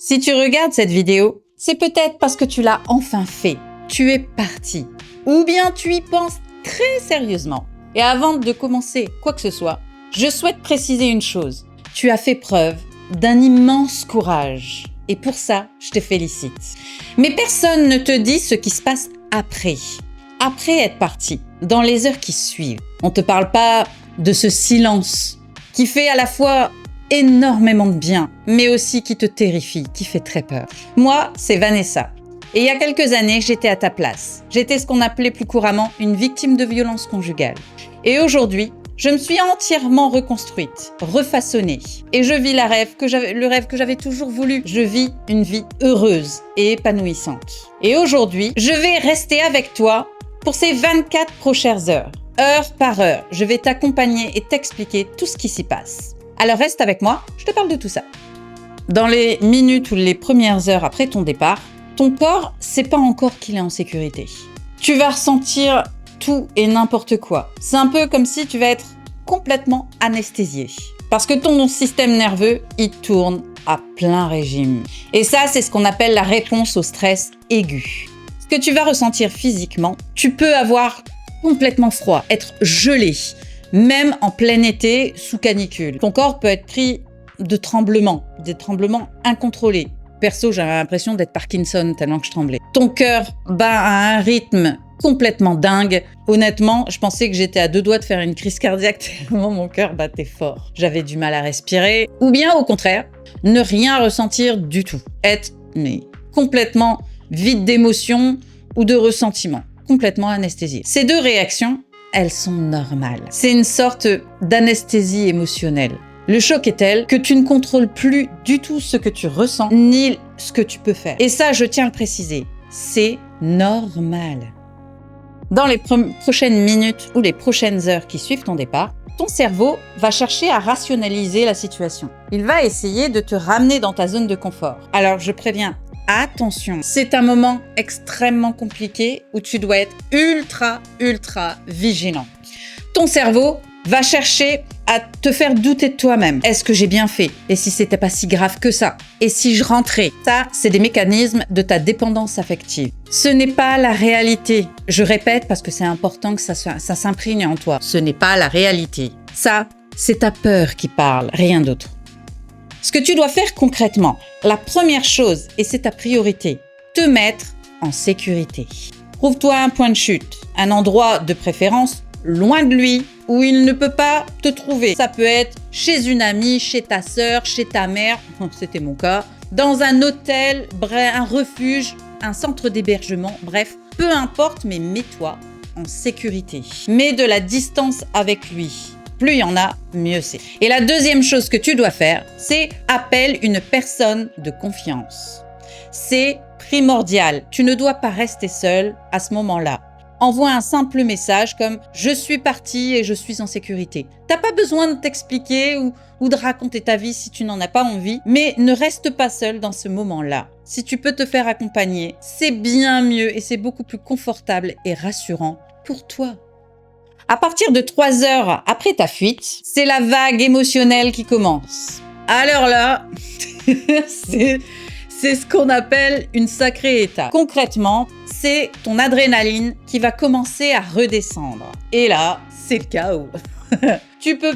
Si tu regardes cette vidéo, c'est peut-être parce que tu l'as enfin fait. Tu es parti. Ou bien tu y penses très sérieusement. Et avant de commencer quoi que ce soit, je souhaite préciser une chose. Tu as fait preuve d'un immense courage. Et pour ça, je te félicite. Mais personne ne te dit ce qui se passe après. Après être parti, dans les heures qui suivent. On ne te parle pas de ce silence qui fait à la fois énormément de bien, mais aussi qui te terrifie, qui fait très peur. Moi, c'est Vanessa. Et il y a quelques années, j'étais à ta place. J'étais ce qu'on appelait plus couramment une victime de violence conjugale. Et aujourd'hui, je me suis entièrement reconstruite, refaçonnée. Et je vis le rêve que j'avais toujours voulu. Je vis une vie heureuse et épanouissante. Et aujourd'hui, je vais rester avec toi pour ces 24 prochaines heures. Heure par heure, je vais t'accompagner et t'expliquer tout ce qui s'y passe. Alors reste avec moi, je te parle de tout ça. Dans les minutes ou les premières heures après ton départ, ton corps, c'est pas encore qu'il est en sécurité. Tu vas ressentir tout et n'importe quoi. C'est un peu comme si tu vas être complètement anesthésié. Parce que ton système nerveux, il tourne à plein régime. Et ça, c'est ce qu'on appelle la réponse au stress aigu. Ce que tu vas ressentir physiquement, tu peux avoir complètement froid, être gelé, même en plein été sous canicule. Ton corps peut être pris de tremblements, des tremblements incontrôlés. Perso, j'avais l'impression d'être Parkinson tellement que je tremblais. Ton cœur bat à un rythme complètement dingue. Honnêtement, je pensais que j'étais à 2 doigts de faire une crise cardiaque tellement mon cœur battait fort. J'avais du mal à respirer. Ou bien au contraire, ne rien ressentir du tout. Être complètement vide d'émotions ou de ressentiments. Complètement anesthésié. Ces 2 réactions, elles sont normales. C'est une sorte d'anesthésie émotionnelle. Le choc est tel que tu ne contrôles plus du tout ce que tu ressens, ni ce que tu peux faire. Et ça, je tiens à le préciser, c'est normal. Dans les prochaines minutes ou les prochaines heures qui suivent ton départ, ton cerveau va chercher à rationaliser la situation. Il va essayer de te ramener dans ta zone de confort. Alors, je préviens, attention, c'est un moment extrêmement compliqué où tu dois être ultra vigilant. Ton cerveau va chercher à te faire douter de toi-même. Est-ce que j'ai bien fait? Et si c'était pas si grave que ça? Et si je rentrais? Ça, c'est des mécanismes de ta dépendance affective. Ce n'est pas la réalité. Je répète parce que c'est important que ça s'imprègne en toi. Ce n'est pas la réalité. Ça, c'est ta peur qui parle, rien d'autre. Ce que tu dois faire concrètement, la première chose, et c'est ta priorité, te mettre en sécurité. Trouve-toi un point de chute, un endroit de préférence loin de lui, où il ne peut pas te trouver. Ça peut être chez une amie, chez ta sœur, chez ta mère, c'était mon cas, dans un hôtel, un refuge, un centre d'hébergement, bref, peu importe, mais mets-toi en sécurité. Mets de la distance avec lui. Plus il y en a, mieux c'est. Et la deuxième chose que tu dois faire, c'est appelle une personne de confiance. C'est primordial. Tu ne dois pas rester seul à ce moment-là. Envoie un simple message comme « Je suis parti et je suis en sécurité ». T'as pas besoin de t'expliquer ou de raconter ta vie si tu n'en as pas envie, mais ne reste pas seul dans ce moment-là. Si tu peux te faire accompagner, c'est bien mieux et c'est beaucoup plus confortable et rassurant pour toi. À partir de 3 heures après ta fuite, c'est la vague émotionnelle qui commence. Alors là, c'est ce qu'on appelle une sacrée étape. Concrètement, c'est ton adrénaline qui va commencer à redescendre. Et là, c'est le chaos. Tu peux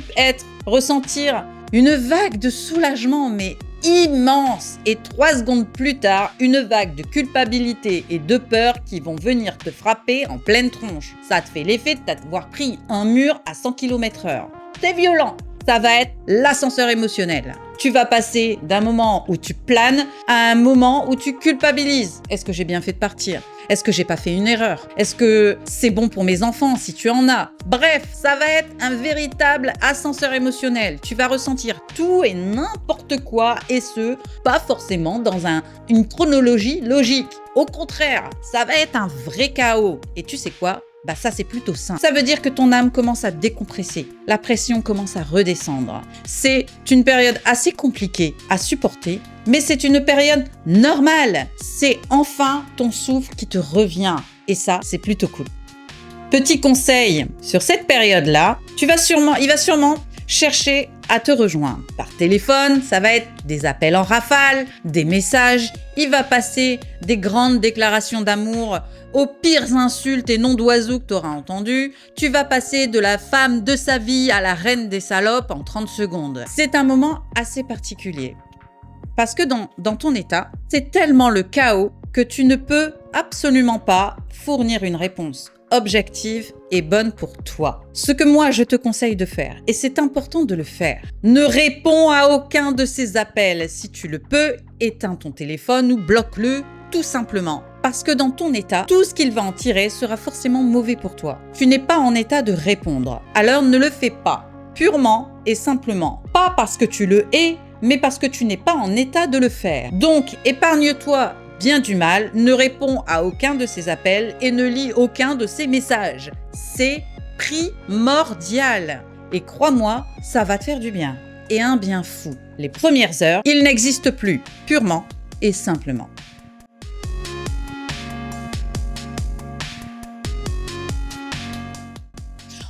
ressentir une vague de soulagement, mais immense. Et 3 secondes plus tard, une vague de culpabilité et de peur qui vont venir te frapper en pleine tronche. Ça te fait l'effet de t'avoir pris un mur à 100 km/h. C'est violent. Ça va être l'ascenseur émotionnel. Tu vas passer d'un moment où tu planes à un moment où tu culpabilises. Est-ce que j'ai bien fait de partir? Est-ce que j'ai pas fait une erreur? Est-ce que c'est bon pour mes enfants si tu en as? Bref, ça va être un véritable ascenseur émotionnel. Tu vas ressentir tout et n'importe quoi et ce, pas forcément dans une chronologie logique. Au contraire, ça va être un vrai chaos. Et tu sais quoi? Ça c'est plutôt sain. Ça veut dire que ton âme commence à décompresser. La pression commence à redescendre. C'est une période assez compliquée à supporter, mais c'est une période normale. C'est enfin ton souffle qui te revient. Et ça, c'est plutôt cool. Petit conseil, sur cette période-là, il va sûrement chercher à te rejoindre. Par téléphone, ça va être des appels en rafale, des messages. Il va passer des grandes déclarations d'amour aux pires insultes et noms d'oiseaux que tu auras entendus. Tu vas passer de la femme de sa vie à la reine des salopes en 30 secondes. C'est un moment assez particulier. Parce que dans ton état, c'est tellement le chaos que tu ne peux absolument pas fournir une réponse objective et bonne pour toi. Ce que moi, je te conseille de faire, et c'est important de le faire, ne réponds à aucun de ces appels. Si tu le peux, éteins ton téléphone ou bloque-le tout simplement. Parce que dans ton état, tout ce qu'il va en tirer sera forcément mauvais pour toi. Tu n'es pas en état de répondre. Alors ne le fais pas, purement et simplement. Pas parce que tu le hais, mais parce que tu n'es pas en état de le faire. Donc, épargne-toi bien du mal, ne réponds à aucun de ces appels et ne lis aucun de ces messages. C'est primordial. Et crois-moi, ça va te faire du bien. Et un bien fou. Les premières heures, il n'existe plus, purement et simplement.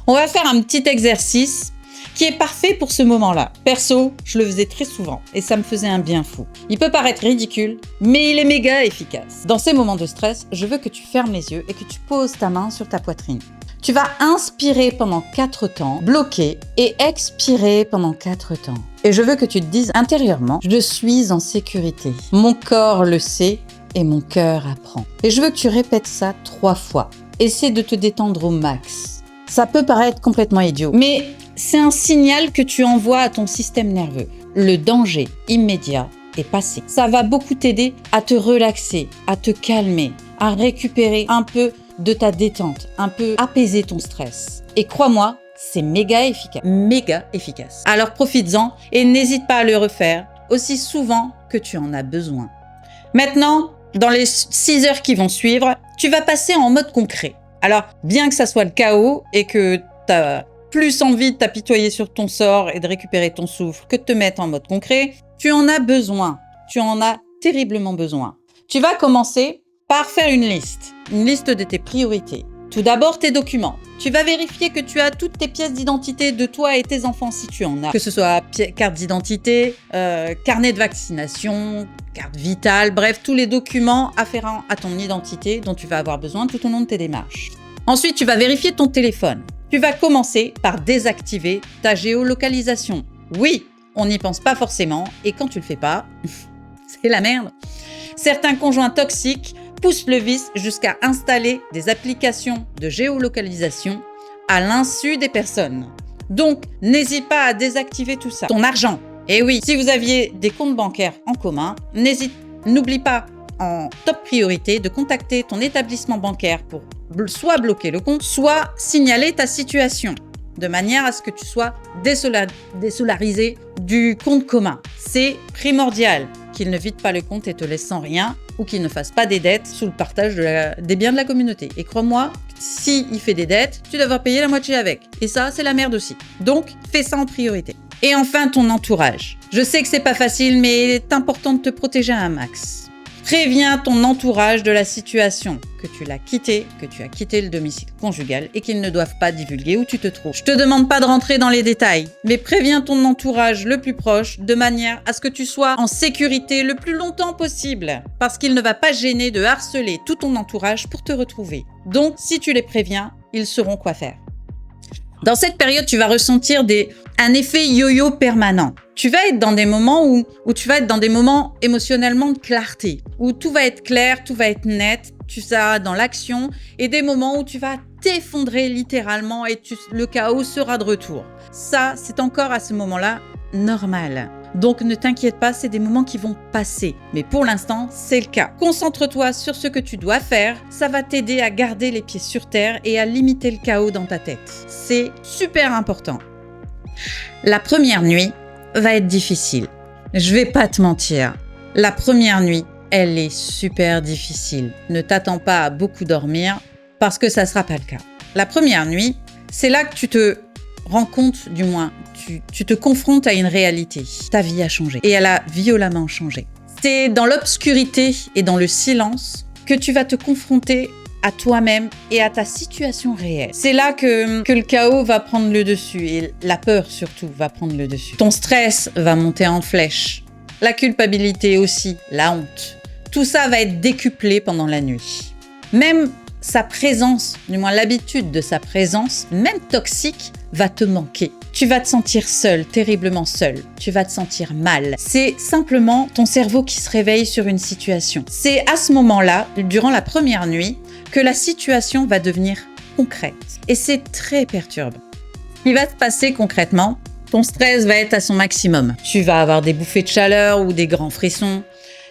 On va faire un petit exercice qui est parfait pour ce moment-là. Perso, je le faisais très souvent et ça me faisait un bien fou. Il peut paraître ridicule, mais il est méga efficace. Dans ces moments de stress, je veux que tu fermes les yeux et que tu poses ta main sur ta poitrine. Tu vas inspirer pendant 4 temps, bloquer, et expirer pendant 4 temps. Et je veux que tu te dises intérieurement, je suis en sécurité. Mon corps le sait et mon cœur apprend. Et je veux que tu répètes ça 3 fois. Essaie de te détendre au max. Ça peut paraître complètement idiot, mais c'est un signal que tu envoies à ton système nerveux. Le danger immédiat est passé. Ça va beaucoup t'aider à te relaxer, à te calmer, à récupérer un peu de ta détente, un peu apaiser ton stress. Et crois-moi, c'est méga efficace. Méga efficace. Alors profites-en et n'hésite pas à le refaire aussi souvent que tu en as besoin. Maintenant, dans les 6 heures qui vont suivre, tu vas passer en mode concret. Alors, bien que ça soit le chaos et que tu as plus envie de t'apitoyer sur ton sort et de récupérer ton souffle que de te mettre en mode concret, tu en as besoin. Tu en as terriblement besoin. Tu vas commencer par faire une liste de tes priorités. Tout d'abord, tes documents. Tu vas vérifier que tu as toutes tes pièces d'identité de toi et tes enfants si tu en as. Que ce soit carte d'identité, carnet de vaccination, carte vitale, bref, tous les documents afférents à ton identité dont tu vas avoir besoin tout au long de tes démarches. Ensuite, tu vas vérifier ton téléphone. Tu vas commencer par désactiver ta géolocalisation. Oui, on n'y pense pas forcément et quand tu le fais pas, c'est la merde. Certains conjoints toxiques poussent le vice jusqu'à installer des applications de géolocalisation à l'insu des personnes. Donc, n'hésite pas à désactiver tout ça. Ton argent. Et oui, si vous aviez des comptes bancaires en commun, n'oublie pas en top priorité de contacter ton établissement bancaire pour soit bloquer le compte, soit signaler ta situation, de manière à ce que tu sois désolarisé du compte commun. C'est primordial qu'il ne vide pas le compte et te laisse sans rien, ou qu'il ne fasse pas des dettes sous le partage des biens de la communauté. Et crois-moi, s'il fait des dettes, tu devras payer la moitié avec. Et ça, c'est la merde aussi. Donc, fais ça en priorité. Et enfin, ton entourage. Je sais que c'est pas facile, mais il est important de te protéger à un max. Préviens ton entourage de la situation, que tu as quitté le domicile conjugal et qu'ils ne doivent pas divulguer où tu te trouves. Je te demande pas de rentrer dans les détails, mais préviens ton entourage le plus proche de manière à ce que tu sois en sécurité le plus longtemps possible, parce qu'il ne va pas gêner de harceler tout ton entourage pour te retrouver. Donc, si tu les préviens, ils sauront quoi faire. Dans cette période, tu vas ressentir un effet yo-yo permanent. Tu vas être dans des moments où tu vas être dans des moments émotionnellement de clarté, où tout va être clair, tout va être net, tu seras dans l'action, et des moments où tu vas t'effondrer littéralement et le chaos sera de retour. Ça, c'est encore à ce moment-là normal. Donc ne t'inquiète pas, c'est des moments qui vont passer. Mais pour l'instant, c'est le cas. Concentre-toi sur ce que tu dois faire. Ça va t'aider à garder les pieds sur terre et à limiter le chaos dans ta tête. C'est super important. La première nuit va être difficile. Je vais pas te mentir. La première nuit, elle est super difficile. Ne t'attends pas à beaucoup dormir parce que ça sera pas le cas. La première nuit, c'est là que tu te rends compte, du moins, tu te confrontes à une réalité. Ta vie a changé et elle a violemment changé. C'est dans l'obscurité et dans le silence que tu vas te confronter à toi-même et à ta situation réelle. C'est là que le chaos va prendre le dessus et la peur surtout va prendre le dessus. Ton stress va monter en flèche. La culpabilité aussi, la honte. Tout ça va être décuplé pendant la nuit. Même sa présence, du moins l'habitude de sa présence, même toxique, va te manquer. Tu vas te sentir seul, terriblement seul. Tu vas te sentir mal. C'est simplement ton cerveau qui se réveille sur une situation. C'est à ce moment-là, durant la première nuit, que la situation va devenir concrète. Et c'est très perturbant. Ce qui va se passer concrètement, ton stress va être à son maximum. Tu vas avoir des bouffées de chaleur ou des grands frissons.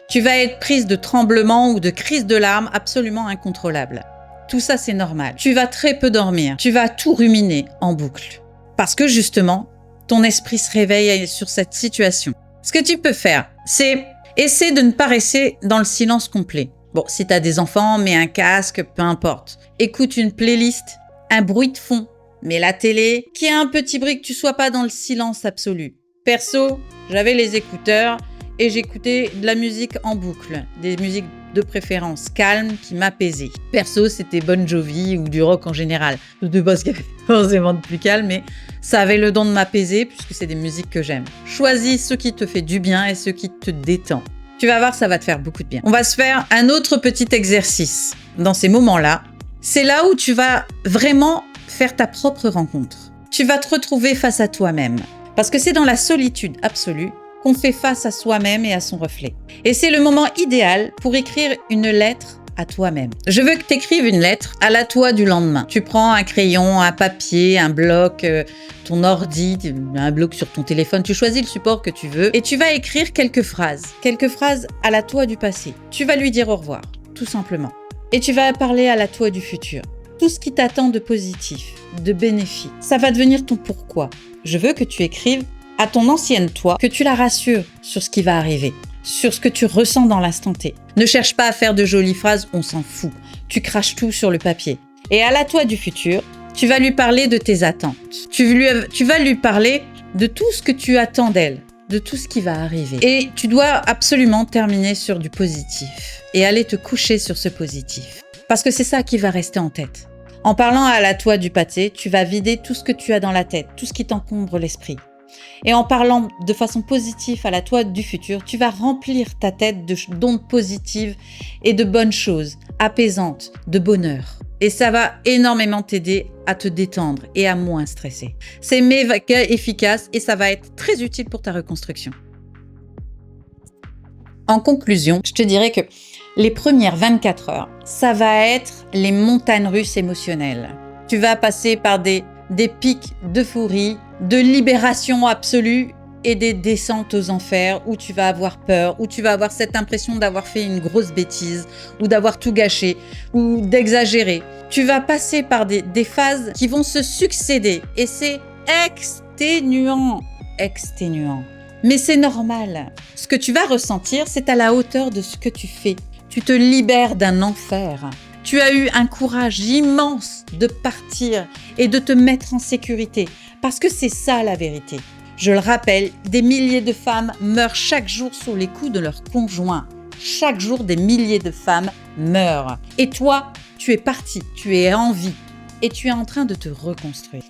Tu vas être prise de tremblements ou de crises de larmes absolument incontrôlables. Tout ça, c'est normal. Tu vas très peu dormir. Tu vas tout ruminer en boucle. Parce que justement, ton esprit se réveille sur cette situation. Ce que tu peux faire, c'est essayer de ne pas rester dans le silence complet. Bon, si tu as des enfants, mets un casque, peu importe. Écoute une playlist, un bruit de fond. Mets la télé, qu'il y ait un petit bruit, que tu sois pas dans le silence absolu. Perso, j'avais les écouteurs et j'écoutais de la musique en boucle. Des musiques de préférence calmes qui m'apaisaient. Perso, c'était Bon Jovi ou du rock en général. De base, qu'il y avait forcément de plus calme, mais ça avait le don de m'apaiser puisque c'est des musiques que j'aime. Choisis ce qui te fait du bien et ce qui te détend. Tu vas voir, ça va te faire beaucoup de bien. On va se faire un autre petit exercice. Dans ces moments-là, c'est là où tu vas vraiment faire ta propre rencontre. Tu vas te retrouver face à toi-même. Parce que c'est dans la solitude absolue qu'on fait face à soi-même et à son reflet. Et c'est le moment idéal pour écrire une lettre à toi-même. Je veux que tu écrives une lettre à la toi du lendemain. Tu prends un crayon, un papier, un bloc, ton ordi, un bloc sur ton téléphone, tu choisis le support que tu veux et tu vas écrire quelques phrases à la toi du passé. Tu vas lui dire au revoir, tout simplement. Et tu vas parler à la toi du futur. Tout ce qui t'attend de positif, de bénéfique. Ça va devenir ton pourquoi. Je veux que tu écrives à ton ancienne toi, que tu la rassures sur ce qui va arriver, sur ce que tu ressens dans l'instant T. Ne cherche pas à faire de jolies phrases, on s'en fout. Tu craches tout sur le papier. Et à la toi du futur, tu vas lui parler de tes attentes. Tu vas lui parler de tout ce que tu attends d'elle, de tout ce qui va arriver. Et tu dois absolument terminer sur du positif et aller te coucher sur ce positif. Parce que c'est ça qui va rester en tête. En parlant à la toi du passé, tu vas vider tout ce que tu as dans la tête, tout ce qui t'encombre l'esprit. Et en parlant de façon positive à la toi du futur, tu vas remplir ta tête d'ondes positives et de bonnes choses, apaisantes, de bonheur. Et ça va énormément t'aider à te détendre et à moins stresser. C'est méga efficace et ça va être très utile pour ta reconstruction. En conclusion, je te dirais que les premières 24 heures, ça va être les montagnes russes émotionnelles. Tu vas passer par des pics d'euphorie, de libération absolue et des descentes aux enfers où tu vas avoir peur, où tu vas avoir cette impression d'avoir fait une grosse bêtise ou d'avoir tout gâché ou d'exagérer. Tu vas passer par des phases qui vont se succéder et c'est exténuant. Mais c'est normal. Ce que tu vas ressentir, c'est à la hauteur de ce que tu fais. Tu te libères d'un enfer. Tu as eu un courage immense de partir et de te mettre en sécurité. Parce que c'est ça la vérité. Je le rappelle, des milliers de femmes meurent chaque jour sous les coups de leur conjoint. Chaque jour, des milliers de femmes meurent. Et toi, tu es parti, tu es en vie et tu es en train de te reconstruire.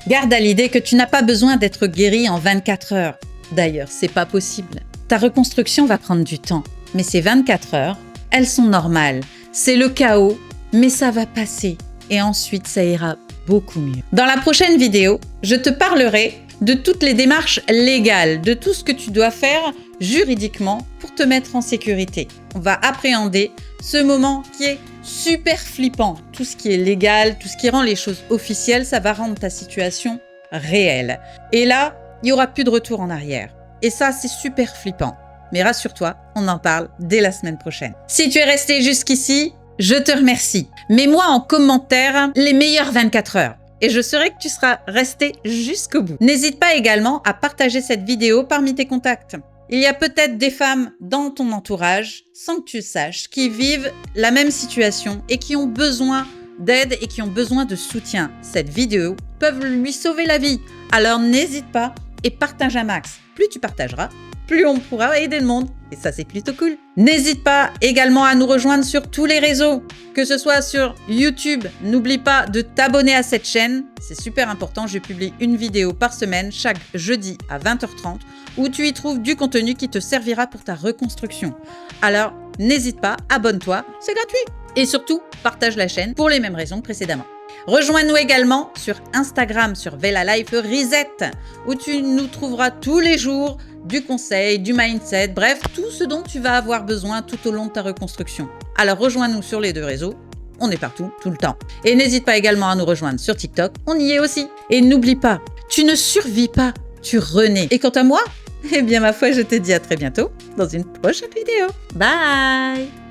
Garde à l'idée que tu n'as pas besoin d'être guéri en 24 heures. D'ailleurs, c'est pas possible. Ta reconstruction va prendre du temps. Mais ces 24 heures, elles sont normales. C'est le chaos, mais ça va passer. Et ensuite, ça ira beaucoup mieux. Dans la prochaine vidéo, je te parlerai de toutes les démarches légales, de tout ce que tu dois faire juridiquement pour te mettre en sécurité. On va appréhender ce moment qui est super flippant. Tout ce qui est légal, tout ce qui rend les choses officielles, ça va rendre ta situation réelle. Et là, il n'y aura plus de retour en arrière. Et ça, c'est super flippant. Mais rassure-toi, on en parle dès la semaine prochaine. Si tu es resté jusqu'ici, je te remercie. Mets-moi en commentaire les meilleures 24 heures. Et je saurai que tu seras resté jusqu'au bout. N'hésite pas également à partager cette vidéo parmi tes contacts. Il y a peut-être des femmes dans ton entourage, sans que tu le saches, qui vivent la même situation et qui ont besoin d'aide et qui ont besoin de soutien. Cette vidéo peut lui sauver la vie. Alors n'hésite pas et partage un max. Plus tu partageras, plus on pourra aider le monde. Et ça, c'est plutôt cool. N'hésite pas également à nous rejoindre sur tous les réseaux, que ce soit sur YouTube. N'oublie pas de t'abonner à cette chaîne. C'est super important. Je publie une vidéo par semaine, chaque jeudi à 20h30, où tu y trouves du contenu qui te servira pour ta reconstruction. Alors, n'hésite pas, abonne-toi, c'est gratuit. Et surtout, partage la chaîne pour les mêmes raisons que précédemment. Rejoins-nous également sur Instagram, sur Vela Life Reset, où tu nous trouveras tous les jours du conseil, du mindset, bref, tout ce dont tu vas avoir besoin tout au long de ta reconstruction. Alors rejoins-nous sur les deux réseaux, on est partout, tout le temps. Et n'hésite pas également à nous rejoindre sur TikTok, on y est aussi. Et n'oublie pas, tu ne survis pas, tu renais. Et quant à moi, eh bien ma foi, je te dis à très bientôt dans une prochaine vidéo. Bye!